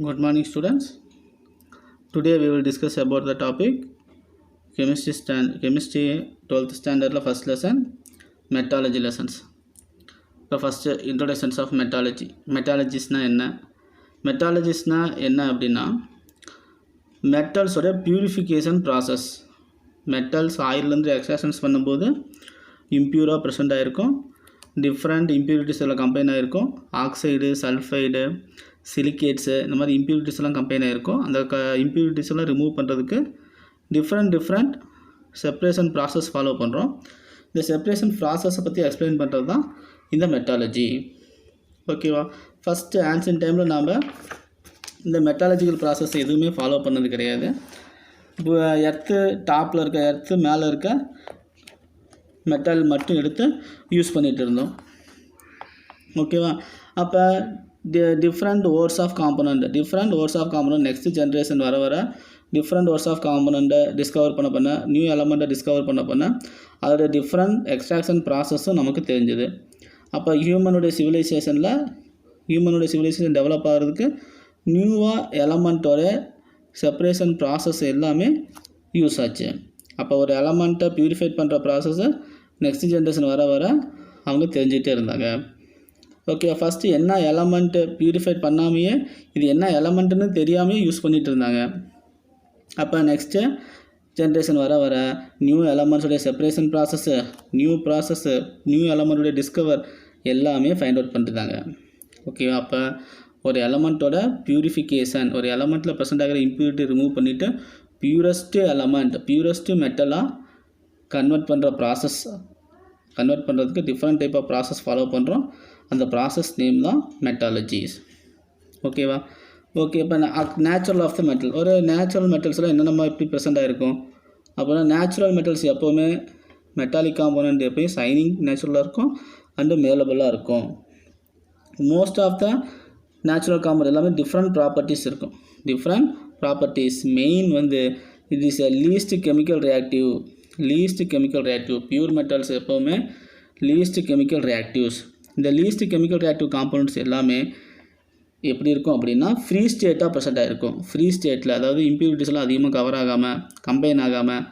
Good morning, students. Today we will discuss about the topic chemistry 12th standard first lesson metallurgy lessons. The first introductions of metallurgy. Metallurgisna enna? Metallurgisna enna அப்படினா metals ஓட purification process. Metals ஆயிலிருந்து extractions பண்ணும்போது impure present ஆயிருக்கும். Different impurities எல்லாம் combine ஆயிருக்கும். Oxide, sulphide, சிலிக்கேட்ஸு இந்த மாதிரி impurities எல்லாம் combine ஆகிருக்கும். அந்த இம்ப்யூரிட்டிஸ் எல்லாம் ரிமூவ் பண்ணுறதுக்கு டிஃப்ரெண்ட் செப்ரேஷன் ப்ராசஸ் ஃபாலோ பண்ணுறோம். இந்த செப்ரேஷன் ப்ராசஸை பற்றி எக்ஸ்பிளைன் பண்ணுறது தான் இந்த மெட்டாலஜி. ஓகேவா? ஃபஸ்ட்டு ஆன்சியன்ட் டைமில் நாம் இந்த மெட்டாலஜிக்கல் ப்ராசஸ் எதுவுமே ஃபாலோ பண்ணது கிடையாது. இப்போ எர்த்து டாப்பில் இருக்க எர்த்து மேலே இருக்க மெட்டல் மட்டும் எடுத்து யூஸ் பண்ணிகிட்டு இருந்தோம். ஓகேவா? அப்போ different ores of component next generation வர different ores of component discover பண்ண நியூ எலமெண்ட்டை டிஸ்கவர் பண்ண அதோட டிஃப்ரெண்ட் எக்ஸ்ட்ராக்ஷன் ப்ராசஸும் நமக்கு தெரிஞ்சுது. அப்போ ஹியூமனுடைய சிவிலைசேஷன் டெவலப் ஆகிறதுக்கு நியூவாக எலமெண்ட்டோட செப்ரேஷன் ப்ராசஸ் எல்லாமே யூஸ் ஆச்சு. அப்போ ஒரு எலமெண்ட்டை ப்யூரிஃபைட் பண்ணுற ப்ராசஸை நெக்ஸ்ட் ஜென்ரேஷன் வர அவங்க தெரிஞ்சுக்கிட்டே இருந்தாங்க. ஓகே, ஃபஸ்ட்டு என்ன எலமெண்ட்டு ப்யூரிஃபைட் பண்ணாமையே இது என்ன எலமெண்ட்டுன்னு தெரியாமையே யூஸ் பண்ணிகிட்டு இருந்தாங்க. அப்போ நெக்ஸ்ட்டு ஜென்ரேஷன் வர நியூ எலமெண்ட்ஸுடைய செப்ரேஷன் ப்ராசஸ்ஸு, நியூ எலமெண்ட்டுடைய டிஸ்கவர் எல்லாமே ஃபைண்ட் அவுட் பண்ணிட்டாங்க. ஓகே, அப்போ ஒரு எலமெண்ட்டோட ப்யூரிஃபிகேஷன், ஒரு எலமெண்ட்டில் ப்ரெசென்ட் ஆகிற இம்ப்யூரிட்டி ரிமூவ் பண்ணிவிட்டு பியூரஸ்ட்டு மெட்டலாக கன்வெர்ட் பண்ணுறதுக்கு different type of process follow பண்ணுறோம். அந்த ப்ராசஸ் நேம் தான் மெட்டாலஜிஸ். ஓகேவா? ஓகே, இப்போ நேச்சுரல் ஆஃப் த மெட்டல். ஒரு நேச்சுரல் மெட்டல்ஸ்லாம் என்னென்ன எப்படி ப்ரெசென்ட் ஆகிருக்கும் அப்படின்னா, நேச்சுரல் மெட்டல்ஸ் எப்போவுமே மெட்டாலிக் காம்போனன்ட் எப்போயும் சைனிங் நேச்சுரலாக இருக்கும் அண்டு மேலபிளாக இருக்கும். Most of the natural compound எல்லாமே டிஃப்ரெண்ட் ப்ராப்பர்ட்டிஸ் இருக்கும். Main it is a least chemical reactive. Pure metals எப்போவுமே லீஸ்ட் கெமிக்கல் ரியாக்டிவ்ஸ். இந்த லீஸ்ட் கெமிக்கல் ரியாக்டிவ் காம்பவுண்ட்ஸ் எல்லாமே எப்படி இருக்கும் அப்படின்னா ஃப்ரீ ஸ்டேட்டாக ப்ரெசென்ட் ஆகிருக்கும். ஃப்ரீ ஸ்டேட்டில், அதாவது இம்ப்யூரிட்டிஸ்லாம் அதிகமாக கவர் ஆகாமல், கம்பைன் ஆகாமல்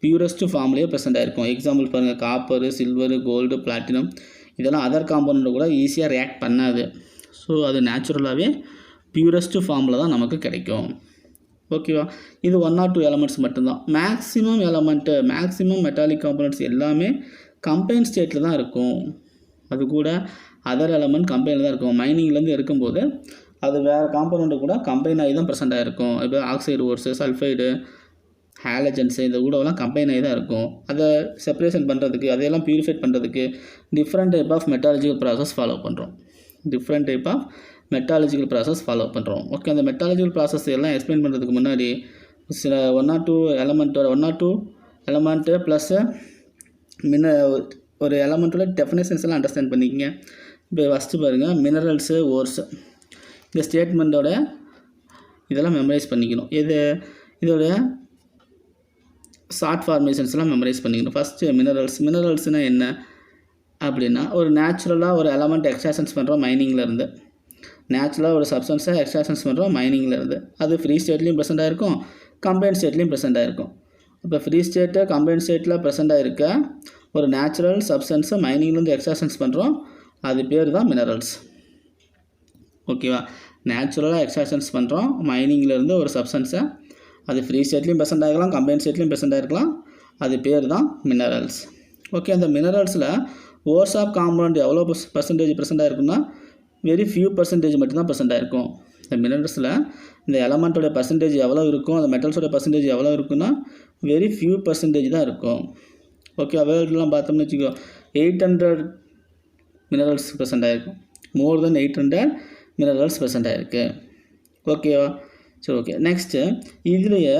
பியூரஸ்ட்டு ஃபார்ம்லேயே ப்ரெசென்ட் ஆகிருக்கும். எக்ஸாம்பிள் பாருங்கள், காப்பரு, சில்வரு, கோல்டு, பிளாட்டினம் இதெல்லாம் அதர் காம்பவுண்ட் கூட ஈஸியாக ரியாக்ட் பண்ணாது. ஸோ அது நேச்சுரலாகவே பியூரஸ்ட்டு ஃபார்மில் தான் நமக்கு கிடைக்கும். ஓகேவா? இது 1 or 2 எலமெண்ட்ஸ் மட்டும்தான். மேக்ஸிமம் மெட்டாலிக் காம்பனன்ட்ஸ் எல்லாமே கம்பைன் ஸ்டேட்டில் தான் இருக்கும். அது கூட அதர் எலமெண்ட் கம்பைனில் தான் இருக்கும். மைனிங்லேருந்து இருக்கும்போது அது வேறு காம்பனண்ட்டு கூட கம்பைன் ஆகி தான் ப்ரெசென்ட் ஆகிருக்கும். இப்போ ஆக்சைடு ஓர்ஸு, சல்ஃபைடு, ஹேலஜன்ஸு இந்த கூடவெல்லாம் கம்பைன் ஆகி தான் இருக்கும். அதை செப்பரேஷன் பண்ணுறதுக்கு, அதையெல்லாம் ப்யூரிஃபைட் பண்ணுறதுக்கு different type of metallurgical process follow பண்ணுறோம். ஓகே, அந்த மெட்டாலஜிக்கல் ப்ராசஸ் எல்லாம் எக்ஸ்பிளைன் பண்ணுறதுக்கு முன்னாடி சில 1 or 2 எலமெண்ட்டு ப்ளஸ்ஸு ஒரு எலமெண்ட்டோட டெஃபினேஷன்ஸ் எல்லாம் அண்டர்ஸ்டாண்ட் பண்ணிக்கங்க. இப்போ ஃபஸ்ட்டு பாருங்கள், மினரல்ஸு, ஓர்ஸு. இந்த ஸ்டேட்மெண்ட்டோட இதெல்லாம் மெமரைஸ் பண்ணிக்கணும். இதோட ஷார்ட் ஃபார்மேஷன்ஸ்லாம் மெமரைஸ் பண்ணிக்கணும். ஃபஸ்ட்டு மினரல்ஸ்னால் என்ன அப்படின்னா, ஒரு நேச்சுரலாக ஒரு எலமெண்ட் எக்ஸ்ட்ராக்ஷன்ஸ் பண்ணுறோம் மைனிங்லேருந்து. நேச்சுரலாக ஒரு சப்ஸ்டன்ஸை எக்ஸ்ட்ராக்ஷன்ஸ் பண்ணுறோம் மைனிங்லேருந்து. அது ஃப்ரீ ஸ்டேட்லேயும் ப்ரெசென்ட் ஆகிருக்கும், கம்பைன் ஸ்டேட்லேயும் ப்ரெசென்ட் ஆகிருக்கும். இப்போ ஃப்ரீ ஸ்டேட்டு, கம்பைன் ஸ்டேட்டில் ப்ரெசென்ட் ஆகிருக்க ஒரு நேச்சுரல் சப்ஸ்டன்ஸை மைனிங்லேருந்து எக்ஸ்ட்ராக்ஷன்ஸ் பண்ணுறோம், அது பேர் தான் மினரல்ஸ். ஓகேவா? நேச்சுரலாக எக்ஸ்ட்ராக்ஷன்ஸ் பண்ணுறோம் மைனிங்லேருந்து ஒரு சப்ஸ்டன்ஸை, அது ஃப்ரீ ஸ்டேட்லேயும் ப்ரெசென்ட் ஆகிருக்கலாம், கம்பைன் ஸ்டேட்லேயும் ப்ரெசென்ட் ஆகிருக்கலாம், அது பேர் தான் மினரல்ஸ். ஓகே, அந்த மினரல்ஸில் ஓர்ஸ் ஆஃப் காம்பவுண்ட் எவ்வளோ பர்சன்டேஜ் ப்ரெசென்ட் ஆகிருக்குன்னா வெரி ஃபியூ பர்சன்டேஜ் மட்டும்தான் ப்ரெசென்ட் ஆகிருக்கும். இந்த மினரல்ஸில் இந்த எலமெண்ட்டோட பர்சன்டேஜ் எவ்வளோ இருக்கும், அந்த மெட்டல்ஸோட பர்சன்டேஜ் எவ்வளோ இருக்குன்னா வெரி ஃபியூ பர்சன்டேஜ் தான் இருக்கும். ஓகே, அவைலபிள்லாம் பார்த்தோம்னு வச்சுக்கோ, 800 மினரல்ஸ் ப்ரெசென்ட் ஆகிருக்கும். மோர் தென் 800 மினரல்ஸ் ப்ரெசென்ட் ஆகிருக்கு. ஓகேவா? சரி, ஓகே. நெக்ஸ்ட்டு இதுலேயே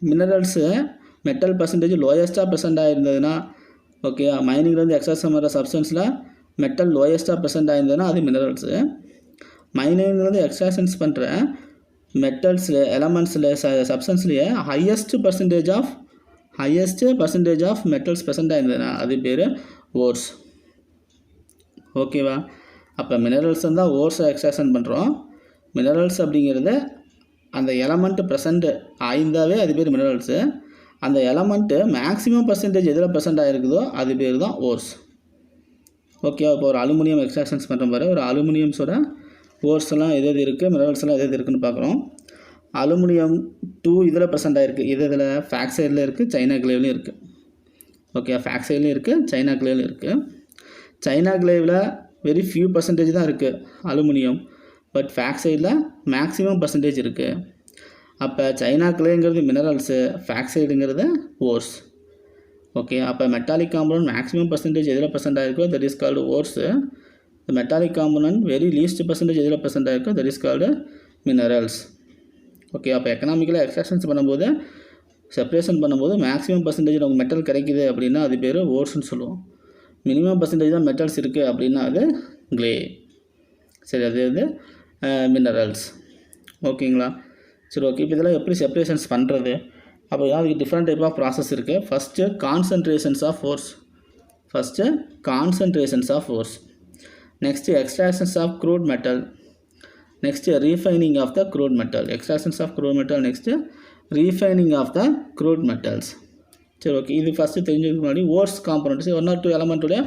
மினரல்ஸு மெட்டல் பர்சன்டேஜ் லோயஸ்ட்டாக ப்ரெசென்ட் ஆகிருந்ததுன்னா, ஓகே, மைனிங்லேருந்து எக்ஸ்ட்ராக்ஷன் பண்ணுற சப்ஸ்டன்ஸில் மெட்டல் லோயஸ்ட்டாக ப்ரெசென்ட் ஆகிருந்ததுன்னா அது மினரல்ஸு. மைனிங்லேருந்து எக்ஸ்ட்ராக்ஷன்ஸ் பண்ணுற மெட்டல்ஸில், எலமெண்ட்ஸில், சப்ஸ்டன்ஸ்லேயே highest percentage of metals present ஆகிருந்ததுன்னா அது பேர் ஓர்ஸ். ஓகேவா? அப்போ மினரல்ஸ் தான் ஓர்ஸை எக்ஸ்ட்ராக்ஷன் பண்ணுறோம். மினரல்ஸ் அப்படிங்கிறது அந்த எலமெண்ட்டு ப்ரெசண்ட்டு ஆயிருந்தாவே அது பேர் மினரல்ஸு. அந்த எலமெண்ட்டு மேக்ஸிமம் பர்சன்டேஜ் எதில் ப்ரெசென்ட் ஆகிருக்குதோ அது பேர் தான் ஓர்ஸ். ஓகே, இப்போ ஒரு அலுமினியம் எக்ஸ்ட்ராக்ஷன்ஸ் பண்ணுற மாதிரி ஒரு அலுமினியம்ஸோட ஓர்ஸ் எல்லாம் எது இருக்குது, மினரல்ஸ் எல்லாம் எது இருக்குதுன்னு பார்க்குறோம். அலுமினியம் 2 இதில் ப்ரெசென்ட் ஆகிருக்கு. இதில் ஃபேக்சைடில் இருக்குது, சைனா கிளேவ்லையும் இருக்குது. ஓகே, ஃபேக்சைட்லையும் இருக்குது, சைனா கிளேவ்லையும் இருக்குது. சைனா கிளேவில் வெரி ஃபியூ பர்சன்டேஜ் தான் இருக்குது அலுமினியம். பட் ஃபேக்சைடில் மேக்ஸிமம் பர்சன்டேஜ் இருக்குது. அப்போ சைனா கிளேங்கிறது மினரல்ஸு, ஃபேக்சைடுங்கிறது ஓர்ஸ். ஓகே, அப்போ மெட்டாலிக் காம்பனன்ட் மேக்ஸிமம் பர்சன்டேஜ் எதில் ப்ரெசென்ட் ஆகிருக்கோ that is called ores. Metallic component very least percentage எதில் ப்ரெசென்ட் ஆகிருக்கோ that is called minerals. Okay, அப்போ எக்கனாமிக்கலாக எக்ஸ்ட்ராக்ஷன்ஸ் பண்ணும்போது, செப்பரேஷன் பண்ணும்போது மேக்ஸிமம் பர்சன்டேஜ் நமக்கு மெட்டல் கிடைக்குது அப்படின்னா அது பேர் ஓர்ஸ்ன்னு சொல்லுவோம். மினிமம் பர்சன்டேஜ் தான் மெட்டல்ஸ் இருக்குது அப்படின்னா அது கிளே. சரி, அது மினரல்ஸ். ஓகேங்களா? சரி, ஓகே. இப்போ இதெல்லாம் எப்படி செப்பரேஷன்ஸ் பண்ணுறது? அப்போ அதுக்கு டிஃப்ரெண்ட் டைப் ஆஃப் ப்ராசஸ் இருக்குது. First concentrations of force. Next extractions of crude metal. Next refining of the crude metal. Extractions of crude metal. Next refining of the crude metals. சரி, okay. இது first தெரிஞ்சதுக்கு முன்னாடி ores components 1 or 2 எலமெண்ட்டுடைய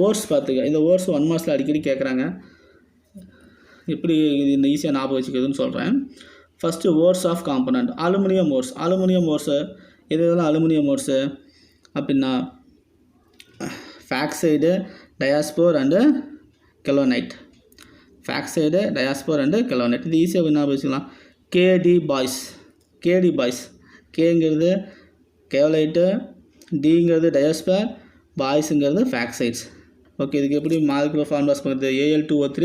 ores பார்த்துக்க. இந்த ores 1 மார்க்ஸில் அடிக்கடி கேட்குறாங்க. எப்படி இது இந்த ஈஸியாக ஞாபகம் வச்சுக்கிறதுன்னு சொல்கிறேன். First ores of component. Aluminium ores இதெல்லாம் அலுமினியம் ஓர்ஸு அப்படின்னா ஃபேக்சைடு, டயாஸ்போர் அண்டு கெலோனைட். ஃபேக்சைடு, டயாஸ்போர் அண்டு கெலோனைட். இது ஈஸியாக ஞாபகம் வச்சுக்கலாம். கேடி பாய்ஸ். கேங்கிறது கேவலைட்டு, டிங்கிறது டயாஸ்பர், பாய்ஸுங்கிறது ஃபேக்சைட்ஸ். ஓகே, இதுக்கு எப்படி மாலிகுலர் ஃபார்முலாஸ் பண்ணுறது? Al2O3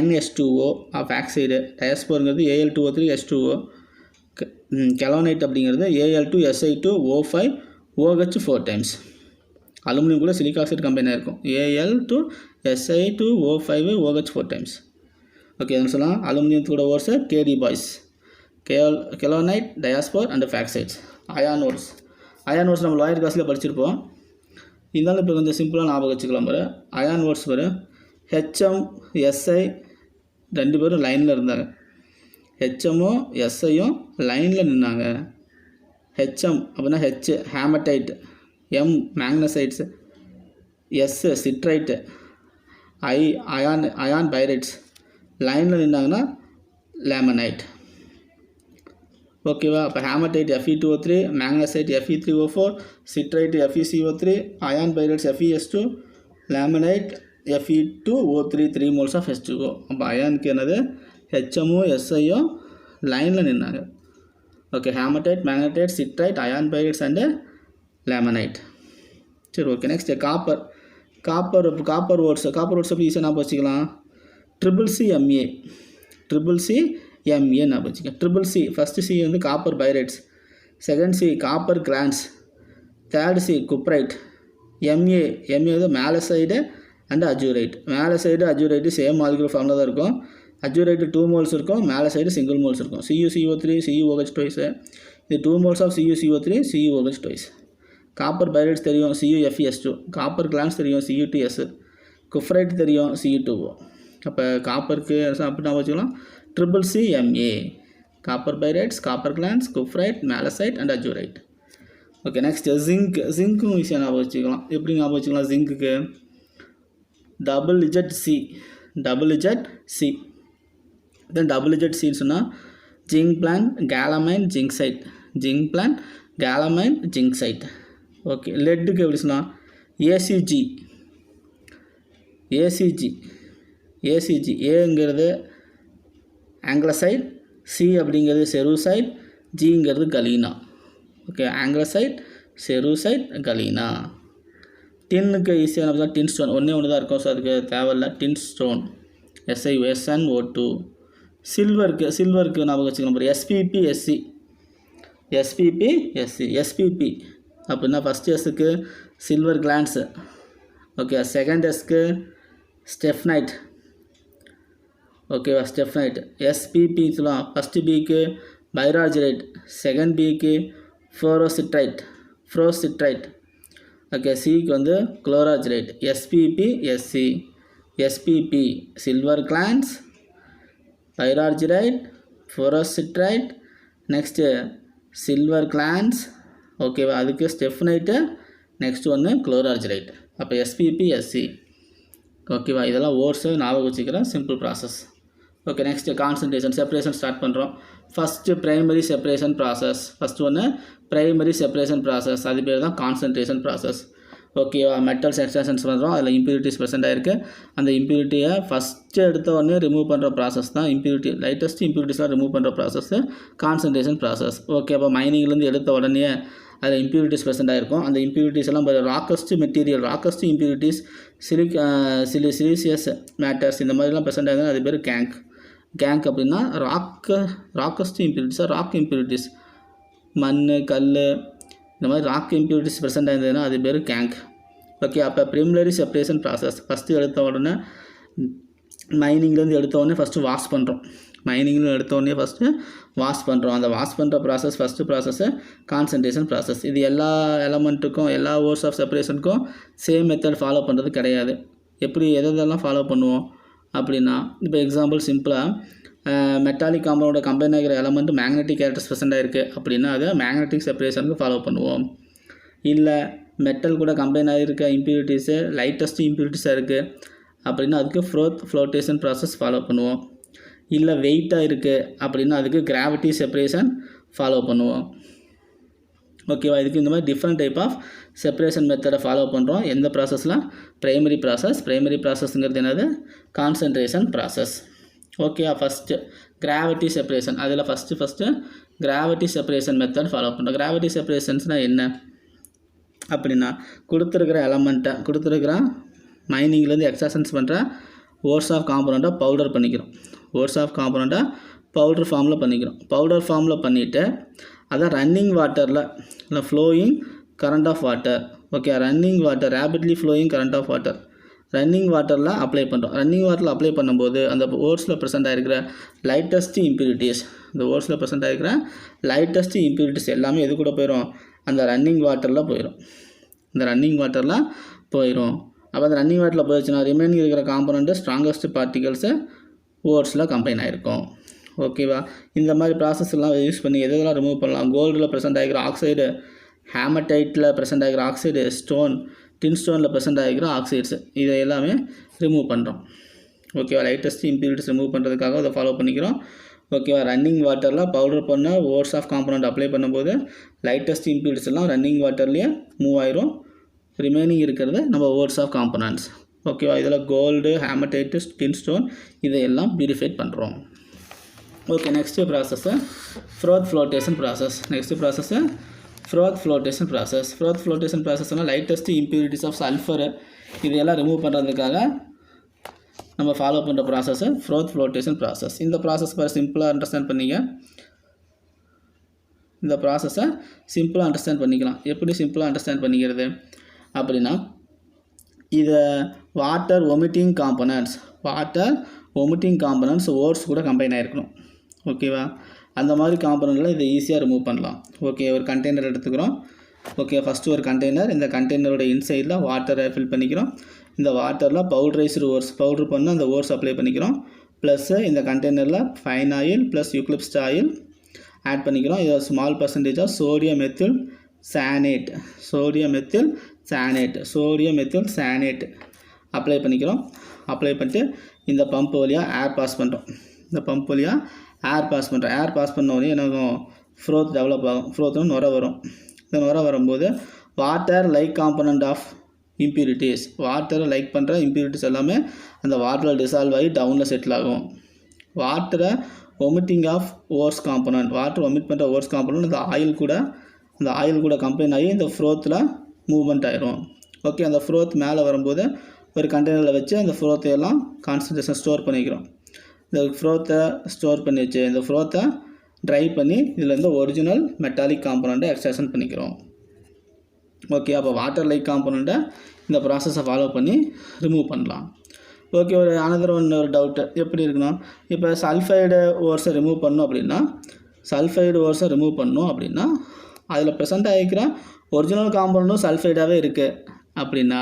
NH2O ஃபேக்சைடு. டயாஸ்போருங்கிறது Al2O3 H2O. கெலோனைட் அப்படிங்கிறது Al2Si2O5 OH 4 times. அலுமினியம் கூட சிலிக் ஆக்சைடு கம்பைனாக இருக்கும். Al2Si2O5 OH 4 times. ஓகே, என்ன சொல்லலாம்? அலுமினியத்தோட ஓர்ஸு கேடி பாய்ஸ், kaolinite, diaspore and bauxites. Iron ores நம்ம லோயர் கிளாஸில் படிச்சிருப்போம். இருந்தாலும் இப்போ கொஞ்சம் சிம்பிளாக ஞாபகம் வச்சுக்கலாம். பாரு, அயான் ஓர்ஸ் பாரு, HM SI 2 பேரும் லைனில் இருந்தாங்க. ஹெச்எம்மும் எஸ்ஐயும் லைனில் நின்னாங்க. HM அப்படின்னா H hematite, M magnesites, S siderite, iron pyrites லைனில் நின்னாங்கன்னா லேமனைட். ஓகேவா? அப்போ hematite Fe2O3, magnesite Fe3O4, siderite FeCO3, iron pyrites FeS2, limonite Fe2O3 3 moles of H2O. அப்போ அயானுக்கு என்னது? ஹெச்எம்மும் எஸ்ஐயும் லைனில் நின்னாங்க. Okay, hematite, magnetite, siderite, iron pyrites and limonite. சரி, ஓகே. நெக்ஸ்ட் காப்பர் ஓர்ஸ் அப்படி ஈஸியாக ஞாபகம் வச்சுக்கலாம். CCMA ஞாபகம் வச்சுக்க. CCC ஃபஸ்ட்டு C வந்து copper pyrites, second C copper Crohn's, third C cuprite, MA வந்து மேலசைடு அண்ட் அஜூரைட். அஜூரைட்டு சேம் மாலிகுலர் ஃபார்மில் தான் இருக்கும். அஜூரைட்டு 2 moles இருக்கும், மேலசைடு சிங்கிள் மோல்ஸ் இருக்கும். CuCO3 CuOH twice. இது 2 moles of CuCO3 CuOH twice. Copper pyrites தெரியும், CuFeS2. காப்பர் கிளான்ஸ் தெரியும், Cu2S. குஃப்ரைட் தெரியும், Cu2O. அப்போ காப்பருக்கு அப்படின்னா வச்சுக்கலாம் CCMA. Copper pyrites, copper glance, cuprite, malachite and azurite. Okay, next ஜிங்க்கும் ஈஸியாக ஞாபகம் வச்சுக்கலாம். எப்படி ஞாபகம் வச்சுக்கலாம்? ஜிங்க்குக்கு ZC. தென் ZCன்னு சொன்னால் zinc blende, calamine, zincite. Okay, லெட்டுக்கு எப்படி சொன்னால் ACG. ஏங்கிறது ஆங்கிலசைட், சி அப்படிங்கிறது செருசைட், ஜிங்கிறது galena. Okay, anglesite, cerussite, galena. டின்னுக்கு ஈஸியாக டின் ஸ்டோன் ஒன்று தான் இருக்கும். ஸோ அதுக்கு தேவையில்ல. டின் ஸ்டோன் SiO2. சில்வருக்கு ஞாபகம் வச்சுக்கலாம். SPP அப்படின்னா ஃபஸ்ட் எஸ்ஸுக்கு சில்வர் கிளான்ஸு. ஓகே, செகண்ட் எஸ்க்கு ஸ்டெஃப்னைட். ஓகேவா? SPP சொல்லலாம். ஃபஸ்ட்டு பிக்கு பைராஜரைட், செகண்ட் பிக்கு ஃப்ளோரோசிட்ரைட். ஓகே, சிக்கு வந்து chlorargyrite. SPP SC. SPP silver glance, pyrargyrite, ஃபுரோசிட்ரைட், நெக்ஸ்ட்டு சில்வர் கிளான்ஸ், ஓகேவா, அதுக்கு ஸ்டெஃப்னைட்டு, நெக்ஸ்ட் ஒன்று குளோரார்ஜிரைட். அப்போ SPP SC, ஓகேவா, இதெல்லாம் ஓர்ஸு ஞாபகம் வச்சுக்கிற simple process. Okay, next concentration separation start பண்ணுறோம். First primary separation process, first ஒன்று ப்ரைமரி செப்பரேஷன் ப்ராசஸ், அது பேர் தான் கான்சன்ட்ரேஷன் ப்ராசஸ். ஓகேவா, மெட்டல்ஸ் எக்ஸ்ட்ராக்ஷன்ஸ் பண்ணுறோம், அதில் இம்ப்யூரிட்டிஸ் ப்ரெசென்ட் ஆகிருக்கு. அந்த இம்ப்யூரிட்டியை ஃபஸ்ட்டு எடுத்த உடனே ரிமூவ் பண்ணுற ப்ராசஸ் தான் இம்ப்யூரிட்டி, லைட்டஸ்ட் இம்ப்யூரிட்டிஸ்லாம் ரிமூவ் பண்ணுற ப்ராசஸ் கான்சன்ட்ரேஷன் ப்ராசஸ். ஓகே, அப்போ மைனிங்லேருந்து எடுத்த உடனே அதில் இம்ப்யூரிட்டிஸ் ப்ரெசென்ட் ஆகிருக்கும். அந்த இம்ப்யூரிட்டிஸ் எல்லாம் ராக்கஸ்ட் மெட்டீரியல், ராக்கஸ்ட் இம்ப்யூரிட்டிஸ், சிலிசியஸ் மேட்டர்ஸ், இந்த மாதிரிலாம் ப்ரெசென்ட் ஆகுதுன்னா அது பேர் கேங்க். கேங்க் அப்படின்னா ராக்கஸ்ட் இம்ப்யூரிட்டிஸாக, ராக் இம்ப்யூரிட்டிஸ், மண், கல், இந்த மாதிரி ராக் இம்ப்யூரிட்டிஸ் ப்ரெசென்ட் ஆயிருந்ததுன்னா அது பேர் கேங்க். ஓகே, அப்போ ப்ரிலிமினரி செப்பரேஷன் ப்ராசஸ் ஃபஸ்ட்டு எடுத்த உடனே மைனிங்லேருந்து எடுத்த உடனே ஃபஸ்ட்டு வாஷ் பண்ணுறோம். மைனிங்லேருந்து எடுத்த உடனே ஃபஸ்ட்டு வாஷ் பண்ணுறோம். அந்த வாஷ் பண்ணுற process first process concentration process. இது எல்லா எலமெண்ட்டுக்கும், எல்லா ஓர்ஸ் ஆஃப் செப்பரேஷனுக்கும் சேம் மெத்தட் ஃபாலோ பண்ணுறது கிடையாது. எப்படி எதெல்லாம் ஃபாலோ பண்ணுவோம் அப்படின்னா, இப்போ எக்ஸாம்பிள் சிம்பிளாக மெட்டாலிக் காம்பவுண்டோட கம்பைன் ஆகிற எலமெண்ட் மேக்னெட்டிக் கேரக்டர்ஸ் ப்ரெசென்ட் ஆகிருக்கு அப்படின்னா அதை மேக்னெட்டிக் செப்பரேஷனுக்கு ஃபாலோ பண்ணுவோம். இல்லை மெட்டல் கூட கம்பைன் ஆகிருக்க இம்ப்யூரிட்டிஸு லைட்டஸ்ட் இம்ப்யூரிட்டிஸாக இருக்குது அப்படின்னா அதுக்கு ஃப்ளோட்டேஷன் ப்ராசஸ் ஃபாலோ பண்ணுவோம். இல்லை வெயிட்டாக இருக்குது அப்படின்னா அதுக்கு கிராவிட்டி செப்பரேஷன் ஃபாலோ பண்ணுவோம். ஓகேவா, இதுக்கு இந்த மாதிரி டிஃப்ரெண்ட் டைப் ஆஃப் செப்பரேஷன் மெத்தடை ஃபாலோ பண்ணுறோம். எந்த ப்ராசஸில்? Primary process. ப்ரைமரி ப்ராசஸ்ங்கிறது என்னது? Concentration process. ஓகேவா, ஃபஸ்ட்டு கிராவிட்டி செப்பரேஷன், அதில் first gravity separation method follow பண்ணுறோம். கிராவிட்டி செப்பரேஷன்ஸ்னால் என்ன அப்படின்னா, கொடுத்துருக்கிற எலமெண்ட்டை, கொடுத்துருக்கிற மைனிங்லேருந்து எக்ஸ்ட்ராக்ஷன்ஸ் பண்ணுற ஓர்ஸ் ஆஃப் காம்பனண்ட்டை பவுடர் பண்ணிக்கிறோம். ஓர்ஸ் ஆஃப் காம்பனண்ட்டை பவுடர் ஃபார்மில் பண்ணிக்கிறோம். பவுடர் ஃபார்மில் பண்ணிவிட்டு அதை ரன்னிங் வாட்டரில், இல்லை flowing current off water, okay, running water, rapidly flowing current off water, running வாட்டரில் அப்ளை பண்ணுறோம். ரன்னிங் வாட்டரில் அப்ளை பண்ணும்போது அந்த ஓர்ஸில் ப்ரெசென்ட் ஆகிருக்கிற லைட்டஸ்ட் இம்ப்யூரிட்டிஸ், இந்த ஓர்ஸில் ப்ரெசென்ட் ஆகிருக்கிற லைட்டஸ்ட் இம்ப்யூரிட்டிஸ் எல்லாமே எது கூட போயிடும்? அந்த ரன்னிங் வாட்டரில் போயிடும். இந்த ரன்னிங் வாட்டரில் போயிடும். அப்போ அந்த ரன்னிங் வாட்டரில் போயிடுச்சுன்னா ரிமைனிங் இருக்கிற காம்பனண்ட்டு ஸ்ட்ராங்கஸ்ட் பார்ட்டிகல்ஸு ஓர்ஸில் கம்பைன் ஆகிருக்கும். ஓகேவா, இந்த மாதிரி ப்ராசஸ் எல்லாம் யூஸ் பண்ணி எதெல்லாம் ரிமூவ் பண்ணலாம்? கோல்டில் ப்ரெசென்ட் ஆகிற ஆக்சைடு, ஹேமடைட்டில் ப்ரெசென்ட் ஆகிற ஆக்சைடு, ஸ்டோன், டின் ஸ்டோனில் ப்ரெசென்ட் ஆகிற ஆக்சைட்ஸ், இதை எல்லாமே ரிமூவ் பண்ணுறோம். ஓகேவா, லைட்டஸ்ட் இம்ப்யூரிட்டிஸ் ரிமூவ் பண்ணுறதுக்காக அதை ஃபாலோ பண்ணிக்கிறோம். ஓகேவா, ரன்னிங் வாட்டரில் பவுடர் பண்ண ஓர்ஸ் ஆஃப் காம்பனண்ட் அப்ளை பண்ணும்போது லைட்டஸ்ட் இம்ப்யூரிட்டிஸ் எல்லாம் ரன்னிங் வாட்டர்லேயே மூவ் ஆயிரும். ரிமைனிங் இருக்கிறது நம்ம ஓர்ஸ் ஆஃப் காம்பனண்ட்ஸ். ஓகேவா, இதில் கோல்டு, ஹேமடைட்டு, டின் ஸ்டோன் இதையெல்லாம் பியூரிஃபை பண்ணுறோம். Okay, next process froth flotation process. Next process froth flotation process. Froth flotation ப்ராசஸ்னால் லைட்டஸ்ட் இம்ப்யூரிட்டிஸ் ஆஃப் சல்ஃபரு இதையெல்லாம் ரிமூவ் பண்ணுறதுக்காக நம்ம ஃபாலோ பண்ணுற ப்ராசஸ்ஸு ஃப்ரோத் ஃப்ளோட்டேஷன் ப்ராசஸ். இந்த ப்ராசஸ் சிம்பிளாக அண்டர்ஸ்டாண்ட் பண்ணிங்க. இந்த ப்ராசஸை சிம்பிளாக அண்டர்ஸ்டாண்ட் பண்ணிக்கலாம். எப்படி சிம்பிளாக அண்டர்ஸ்டாண்ட் பண்ணிக்கிறது அப்படின்னா, இதை வாட்டர் ஒமிட்டிங் காம்பனண்ட்ஸ் ஓர்ஸ் கூட கம்பைன் ஆகிருக்கணும். ஓகேவா, அந்த மாதிரி காம்பனண்ட்டில் இதை ஈஸியாக ரிமூவ் பண்ணலாம். ஓகே, ஒரு கண்டெய்னர் எடுத்துக்கிறோம். ஓகே, ஃபஸ்ட்டு ஒரு கண்டெய்னர், இந்த கண்டெய்னரோட இன்சைடில் வாட்டரை ஃபில் பண்ணிக்கிறோம். இந்த வாட்டரில் பவுடரைஸ்டு ஓர்ஸ், பவுடர் பண்ண அந்த ஓர்ஸ் அப்ளை பண்ணிக்கிறோம். ப்ளஸ்ஸு இந்த கண்டெய்னரில் pine oil plus eucalyptus oil add பண்ணிக்கிறோம். இது small percentage of sodium methyl xanthate apply பண்ணிக்கிறோம். அப்ளை பண்ணிட்டு இந்த பம்ப் வழியாக ஏர் பாஸ் பண்ணுறோம். ஏர் பாஸ் பண்ண உடனே எனக்கு ஃப்ரோத் டெவலப் ஆகும். ஃப்ரோத்துன்னு நுர வரும். இந்த நுர வரும்போது water like component of impurities, வாட்டரை லைக் பண்ணுற இம்ப்யூரிட்டிஸ் எல்லாமே அந்த வாட்டரில் டிசால்வ் ஆகி டவுனில் செட்டில் ஆகும். வாட்டரை omitting of ores component, water omit பண்ணுற ஓர்ஸ் காம்பனண்ட் அந்த ஆயில் கூட கம்பைன் ஆகி இந்த ஃப்ரோத்தில் மூவ்மெண்ட் ஆயிரும். ஓகே, அந்த ஃப்ரோத் மேலே வரும்போது ஒரு கண்டெய்னரில் வச்சு அந்த ஃப்ரோத்தை எல்லாம் கான்சன்ட்ரேஷன் ஸ்டோர் பண்ணிக்கிறோம். இந்த ஃப்ரோத்தை ஸ்டோர் பண்ணி வச்சு இந்த ஃப்ரோத்தை ட்ரை பண்ணி இதில் இருந்து ஒரிஜினல் மெட்டாலிக் காம்பனண்ட்டை எக்ஸ்ட்ராக்ஷன் பண்ணிக்கிறோம். ஓகே, அப்போ வாட்டர் லைக் காம்பனண்ட்டை இந்த ப்ராசஸை ஃபாலோ பண்ணி ரிமூவ் பண்ணலாம். ஓகே, ஒரு டவுட்டு எப்படி இருக்கணும்? இப்போ சல்ஃபைடு ஓர்ஸை ரிமூவ் பண்ணணும் அப்படின்னா அதில் ப்ரெசென்ட் ஆகிக்கிற ஒரிஜினல் காம்பனண்ட்டும் சல்ஃபைடாகவே இருக்குது அப்படின்னா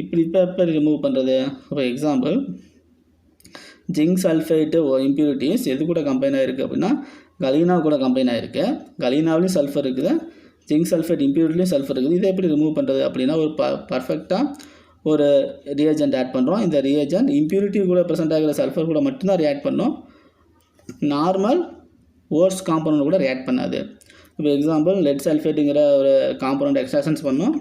இப்போ ரிமூவ் பண்ணுறது? இப்போ எக்ஸாம்பிள், ஜிங்க் சல்ஃபைட்டு இம்ப்யூரிட்டிஸ் எது கூட கம்பைன் ஆகிருக்கு அப்படின்னா கலீனா கூட கம்பைன் ஆகிருக்கு. கலீனாவிலையும் சல்ஃபர் இருக்குது, ஜிங்க் சல்ஃபைட் இம்ப்யூரிட்டிலையும் சல்ஃபர் இருக்குது. இதை எப்படி ரிமூவ் பண்ணுறது அப்படின்னா ஒரு பர்ஃபெக்டாக ஒரு ரியேஜென்ட் ஆட் பண்ணுறோம். இந்த ரியேஜென்ட் இம்ப்யூரிட்டி கூட ப்ரெசென்ட் ஆகிற சல்ஃபர் கூட மட்டும்தான் ரியாக்ட் பண்ணோம், நார்மல் ஓர்ஸ் காம்பவுண்ட் கூட ரியாக்ட் பண்ணாது. இப்போ எக்ஸாம்பிள் லெட் சல்ஃபேட்டுங்கிற ஒரு காம்பவுண்ட் எக்ஸ்ட்ராக்ஷன்ஸ் பண்ணோம்,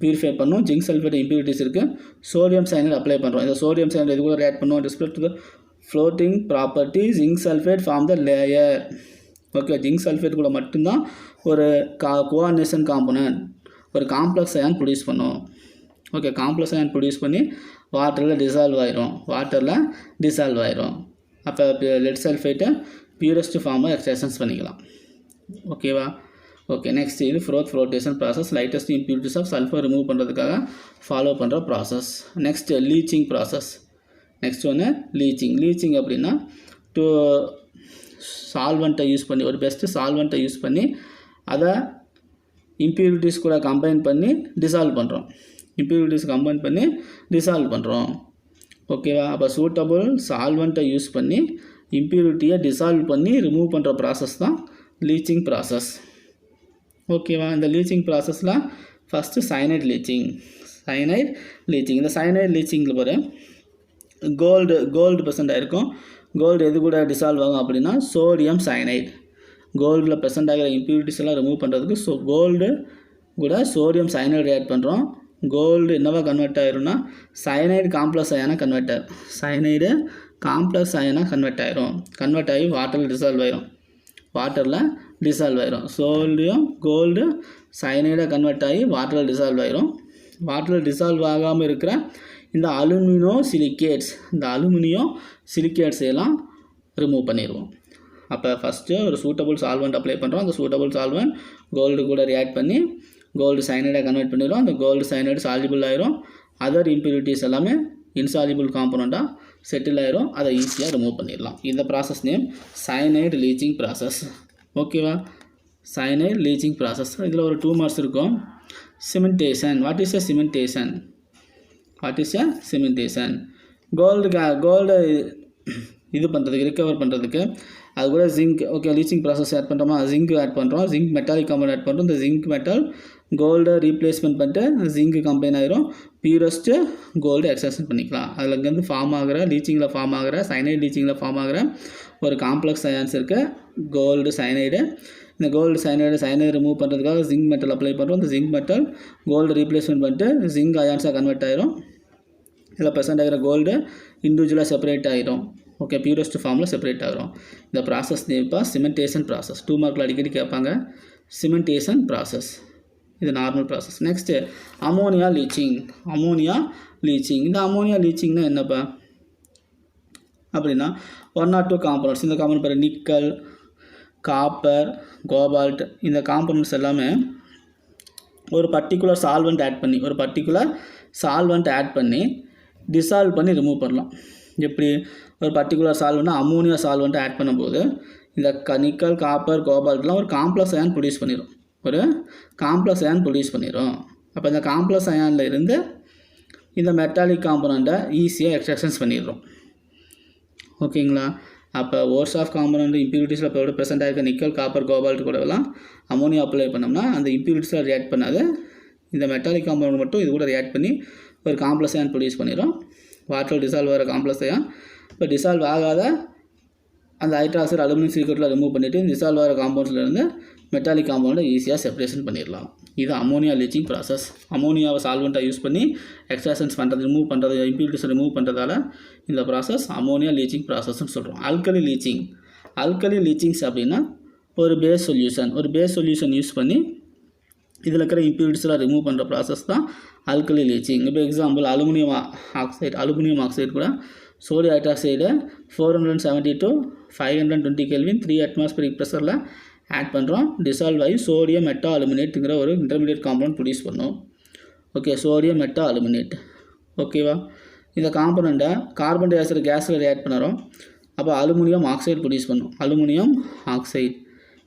பியூரிஃபை பண்ணோம், ஜிங்க் சல்ஃபேட் இம்ப்யூரிட்டிஸ் இருக்குது, சோடியம் சயனைடு அப்ளை பண்ணுறோம். இந்த சோடியம் சயனைடு இது கூட ரியாக்ட் பண்ணுவோம், respect to the floating property zinc sulphate form the layer. Okay, zinc sulphate கூட மட்டும்தான் ஒரு கோஆர்டினேஷன் காம்பனன்ட் ஒரு காம்ப்ளெக்ஸ் அயான் ப்ரொடியூஸ் பண்ணும். ஓகே, காம்ப்ளெக்ஸ் அயான் ப்ரொடியூஸ் பண்ணி வாட்டரில் டிசால்வ் ஆயிரும். அப்போ லெட் சல்ஃபேட்டை பியூரஸ்ட் ஃபார்மாக எக்ஸ்ட்ராக்ஷன்ஸ் பண்ணிக்கலாம். ஓகேவா? ஓகே, நெக்ஸ்ட் இது flotation process. Lightest impurities of sulphur remove பண்ணுறதுக்காக ஃபாலோ பண்ணுற process. Next leaching process. Next ஒன்று லீச்சிங் அப்படின்னா சால்வெண்ட்டை யூஸ் பண்ணி ஒரு பெஸ்ட்டு சால்வெண்ட்டை யூஸ் பண்ணி அதை இம்ப்யூரிட்டிஸ் கூட கம்பைன் பண்ணி டிசால்வ் பண்ணுறோம். ஓகேவா? அப்போ சூட்டபுள் சால்வெண்ட்டை யூஸ் பண்ணி இம்ப்யூரிட்டியை டிசால்வ் பண்ணி ரிமூவ் பண்ணுற ப்ராசஸ் தான் லீச்சிங் ப்ராசஸ். ஓகேவா? இந்த லீச்சிங் ப்ராசஸில் ஃபஸ்ட்டு சயனைட் லீச்சிங். இந்த சயனைட் லீச்சிங்கில் பாரு கோல்டு ப்ரெசென்ட் ஆகிருக்கும். கோல்டு எது கூட டிசால்வ் ஆகும் அப்படின்னா சோடியம் சயனைட். கோல்டில் ப்ரெசென்ட் ஆகிற இம்ப்யூரிட்டிஸ் எல்லாம் ரிமூவ் பண்ணுறதுக்கு கோல்டு கூட சோடியம் சயனைடு ஆட் பண்ணுறோம். கோல்டு என்னவா கன்வெர்ட் ஆயிரும்னா சயனைடு காம்ப்ளெக்ஸ் அயனாக கன்வெர்ட் ஆகி வாட்டரில் டிசால்வ் ஆயிரும். சோடியம் கோல்டு சயனைடாக கன்வெர்ட் ஆகி வாட்டரில் டிசால்வ் ஆகாமல் இருக்கிற இந்த அலுமினியோ சிலிக்கேட்ஸ் எல்லாம் ரிமூவ் பண்ணிடுவோம். அப்போ ஃபஸ்ட்டு ஒரு சூட்டபுள் சால்வெண்ட் அப்ளை பண்ணுறோம். அந்த சூட்டபுள் சால்வெண்ட் கோல்டு கூட ரியாக்ட் பண்ணி கோல்டு சயனைடாக கன்வெர்ட் பண்ணிடுவோம். அந்த கோல்டு சயனைடு சால்ஜிபிள் ஆயிரும். அதர் இம்ப்யூரிட்டிஸ் எல்லாமே இன்சால்ஜிபிள் காம்பனண்ட்டாக செட்டில் ஆயிரும். அதை ஈஸியாக ரிமூவ் பண்ணிடலாம். இந்த process name cyanide leaching process. ஓகேவா? Cyanide leaching process. இதில் ஒரு 2 மார்க்ஸ் இருக்கும். Cementation. What is a cementation? Gold இது பண்ணுறதுக்கு ரிகவர் பண்ணுறதுக்கு அது கூட zinc. Okay, leaching process add பண்ணுறோமா? ஜிங்க் ஆட் பண்ணுறோம். ஜிங்க் மெட்டாலிக் காம்பவுண்ட் ஆட் பண்ணுறோம். இந்த ஜிங்க் மெட்டல் கோல்டை ரீப்ளேஸ்மெண்ட் பண்ணிட்டு ஜிங்க் கம்பைன் ஆயிரும். பியூரஸ்ட்டு கோல்டு எக்ஸ்ட்ராக்ஷன் பண்ணிக்கலாம். அதில் இங்கேருந்து சயனைடு லீச்சிங்கில் ஃபார்ம் ஆகிற ஒரு காம்ப்ளெக்ஸ் அயான்ஸ் இருக்குது, கோல்டு சயனைடு. இந்த கோல்டு சயனைடு ரிமூவ் பண்ணுறதுக்காக ஜிங்க் மெட்டல் அப்ளை பண்ணுறோம். இந்த ஜிங்க் மெட்டல் கோல்டு ரீப்ளேஸ்மெண்ட் பண்ணிட்டு ஜிங்க் அயான்ஸாக கன்வெர்ட் ஆயிரும். இதில் ப்ரெசென்ட் ஆகிற கோல்டு இண்டிவிஜுவலாக செப்பரேட் ஆகிரும். ஓகே, பியூரஸ்ட் ஃபார்மில் செப்பரேட் ஆகிரும். இந்த ப்ராசஸ் நேம் சிமெண்டேஷன் ப்ராசஸ். 2 மார்க்கில் அடிக்கடி கேட்பாங்க. சிமெண்டேஷன் ப்ராசஸ் இது normal process. Next ammonia leaching. இந்த அமோனியா லீச்சிங்னா என்னப்பா அப்படின்னா 1 or 2 காம்பனண்ட்ஸ். இந்த காம்பனண்ட் பேர் நிக்கல், காப்பர், கோபால்ட். இந்த காம்பனண்ட்ஸ் எல்லாமே ஒரு பர்டிகுலர் சால்வெண்ட் ஆட் பண்ணி டிசால்வ் பண்ணி ரிமூவ் பண்ணலாம். எப்படி? ஒரு பர்டிகுலர் சால்வெண்ட்னா அமோனியா சால்வெண்ட்டை ஆட் பண்ணும்போது இந்த நிக்கல், காப்பர், கோபால்ட்லாம் ஒரு காம்ப்ளெக்ஸ் அயான் ப்ரொடியூஸ் பண்ணிடும். அப்போ இந்த காம்ப்ளெக்ஸ் அயானில் இருந்து இந்த மெட்டாலிக் காம்பனண்ட்டை ஈஸியாக எக்ஸ்ட்ராக்ஷன்ஸ் பண்ணிடுறோம். ஓகேங்களா? அப்போ ஓர்ஸ் ஆஃப் காம்பனண்ட் இம்ப்யூரிட்டிஸில் இப்போ ப்ரெசென்ட் ஆகிருக்க நிக்கல், காப்பர், கோபால்ட் கூடலாம் அமோனியா அப்ளை பண்ணோம்னா அந்த இம்ப்யூரிட்டிஸில் ரியாக்ட் பண்ணாது. இந்த மெட்டாலிக் காம்பனண்ட் மட்டும் இது கூட ரியாக்ட் பண்ணி ஒரு காம்ப்ளெக்ஸ் அயான் ப்ரொடியூஸ் பண்ணிடும். வாட்டரில் டிசால்வ் ஆகிற காம்ப்ளெக்ஸ் அயான் இப்போ டிசால்வ் ஆகாத அந்த ஹைட்ராக்சைடு அலுமினியம் சிலிக்கேட்டில் ரிமூவ் பண்ணிவிட்டு டிசால்வ் ஆகிற காம்பவுண்ட்ஸ்லேருந்து மெட்டாலிக் காம்பவுண்டை ஈஸியாக செப்பரேஷன் பண்ணிடலாம். இது அமோனியா லீச்சிங் ப்ராசஸ். அமோனியாவை சால்வெண்ட்டாக யூஸ் பண்ணி எக்ஸ்ட்ராக்ஷன்ஸ் ரிமூவ் பண்ணுறது, இம்ப்யூரிட்டிஸை ரிமூவ் பண்ணுறதால இந்த ப்ராசஸ் அமோனியா லீச்சிங் ப்ராசஸ்ன்னு சொல்கிறோம். ஆல்கலி லீச்சிங்ஸ் அப்படின்னா ஒரு பேஸ் சொல்யூஷன் யூஸ் பண்ணி இதில் இருக்கிற இம்ப்யூரிட்டிஸ்லாம் ரிமூவ் பண்ணுற ப்ராசஸ் தான் ஆல்கலி லீச்சிங். இப்போ எக்ஸாம்பிள் அலுமினியம் ஆக்சைடு கூட sodium hydroxide 470 to 520 Kelvin 3 atmospheric ப்ரெஷரில் ஆட் பண்ணுறோம். டிசால்வ் ஆகி சோடியம் மெட்டா அலுமினேட்டுங்கிற ஒரு இன்டர்மீடியட் காம்பவுண்ட் ப்ரொடியூஸ் பண்ணோம். Okay, sodium meta aluminate. ஓகேவா? இந்த காம்பனண்ட்டை கார்பன் டை ஆக்சைடு கேஸில் ரியாக்ட் பண்ணுறோம். அப்போ அலுமினியம் ஆக்சைடு ப்ரொடியூஸ் பண்ணும்.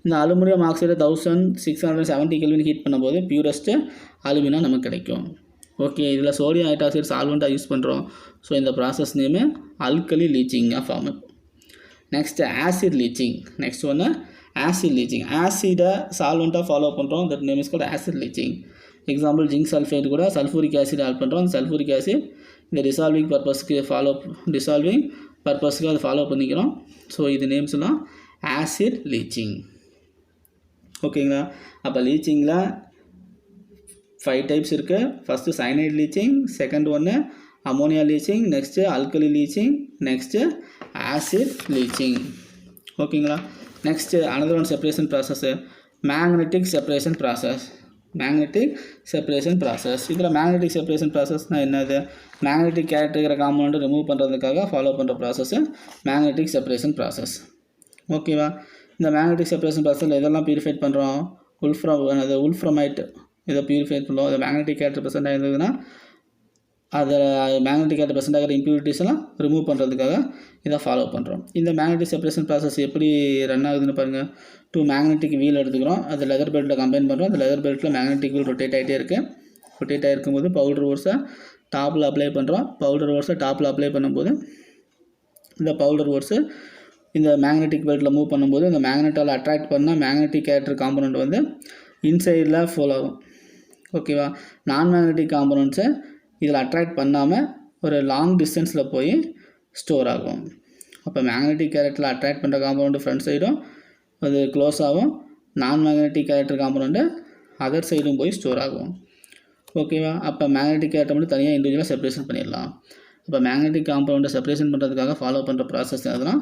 இந்த அலுமினியம் ஆக்சைடு 1670 Kelvin ஹீட் பண்ணும்போது பியூரஸ்ட்டு அலுமினா நமக்கு கிடைக்கும். ஓகே, இதில் சோடியம் ஹைட்ராக்சைடு சால்வெண்ட்டாக யூஸ் பண்ணுறோம். ஸோ இந்த ப்ராசஸ் நேமு அல்கலி லீச்சிங்காக form. Next acid leaching. Next ஒன்று ஆசிட் லீச்சிங். ஆசிடை சால்வெண்ட்டாக ஃபாலோ பண்ணுறோம். That name is called acid leaching. Example zinc sulphate கூட சல்ஃபூரிக் ஆசிட் ஆட் பண்ணுறோம். அந்த சல்ஃபூரிக் ஆசிட் இந்த டிசால்விங் பர்பஸ்க்கு அது ஃபாலோ பண்ணிக்கிறோம். ஸோ இது நேம்ஸ்லாம் ஆசிட் லீச்சிங். ஓகேங்களா? அப்போ லீச்சிங்கில் 5 டைப்ஸ் இருக்குது. ஃபஸ்ட்டு சைனைட் லீச்சிங், செகண்ட் ஒன்று ammonia leaching, next alkali leaching, next acid leaching. ஓகேங்களா? Next another one separation process magnetic separation process. இதில் மேக்னெட்டிக் செப்பரேஷன் ப்ராசஸ்னால் என்னது? மேக்னெட்டிக் கேரக்டர் இருக்கிற காம்பவுண்டை ரிமூவ் பண்ணுறதுக்காக ஃபாலோ பண்ணுற ப்ராசஸ்ஸு மேக்னெட்டிக் செப்பரேஷன் ப்ராசஸ். ஓகேவா? இந்த மேக்னெட்டிக் செப்பரேஷன் ப்ராசஸில் எதெல்லாம் பியூரிஃபை பண்ணுறோம்? உல்ஃப்ரமைட் இதை பியூரிஃபை பண்ணுறோம். அது மேக்னெட்டிக் கேரக்டர் ப்ரெசென்ட் ஆகிருந்ததுன்னா அதை மேக்னெட்டிக் கேரக்டர் ப்ரெசென்ட் ஆகிற இம்ப்யூரிட்டிஸ்லாம் ரிமூவ் பண்ணுறதுக்காக இதை ஃபாலோ பண்ணுறோம். இந்த மேக்னெட்டிக் செப்பரேஷன் ப்ராசஸ் எப்படி ரன் ஆகுதுன்னு பாருங்கள். 2 மேக்னெட்டிக் வீல் எடுத்துக்கிறோம். அது லெதர் பெல்ட்டில் கம்பைன் பண்ணுறோம். அந்த லெதர் பெல்ட்டில் மேக்னெட்டிக் வீல் ரொட்டேட் ஆகிட்டே இருக்குது. ரொட்டேட் ஆகிருக்கும்போது பவுடர் ஓர்ஸை டாப்பில் அப்ளை பண்ணுறோம். பவுடர் ஓர்ஸை டாப்பில் அப்ளை பண்ணும்போது இந்த பவுடர் ஓர்ஸு இந்த மேக்னெட்டிக் பெல்ட்டில் மூவ் பண்ணும்போது இந்த மேக்னெட்டால் அட்ராக்ட் பண்ணால் மேக்னெட்டிக் கேரக்டர் காம்பனண்ட் வந்து இன்சைடில் ஃபாலோ ஆகும். ஓகேவா? நான் மேக்னெட்டிக் காம்பனண்ட்ஸை இதில் அட்ராக்ட் பண்ணாமல் ஒரு லாங் டிஸ்டன்ஸில் போய் ஸ்டோர் ஆகும். அப்போ மேக்னெட்டிக் கேரக்டரில் அட்ராக்ட் பண்ணுற காம்பனண்ட் ஃப்ரண்ட் சைடும் அது க்ளோஸ் ஆகும். நான் மேக்னெட்டிக் கேரக்டர் காம்பனண்ட்டு அதர் சைடும் போய் ஸ்டோர் ஆகும். ஓகேவா? அப்போ மேக்னெட்டிக் கேரக்டர் மட்டும் தனியாக இண்டிவிஜுவலாக செப்பரேஷன் பண்ணிடலாம். இப்போ மேக்னெட்டிக் காம்பனண்ட்டை செப்பரேஷன் பண்ணுறதுக்காக ஃபாலோ பண்ணுற ப்ராசஸ் எதுனா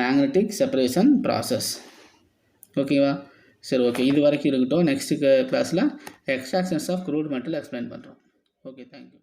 மேக்னெட்டிக் செப்பரேஷன் ப்ராசஸ். ஓகேவா? சரி, ஓகே, இது வரைக்கும் இருக்கட்டும். நெக்ஸ்ட்டு கிளாஸில் extractions of crude metal explain பண்ணுறோம். Okay, thank you.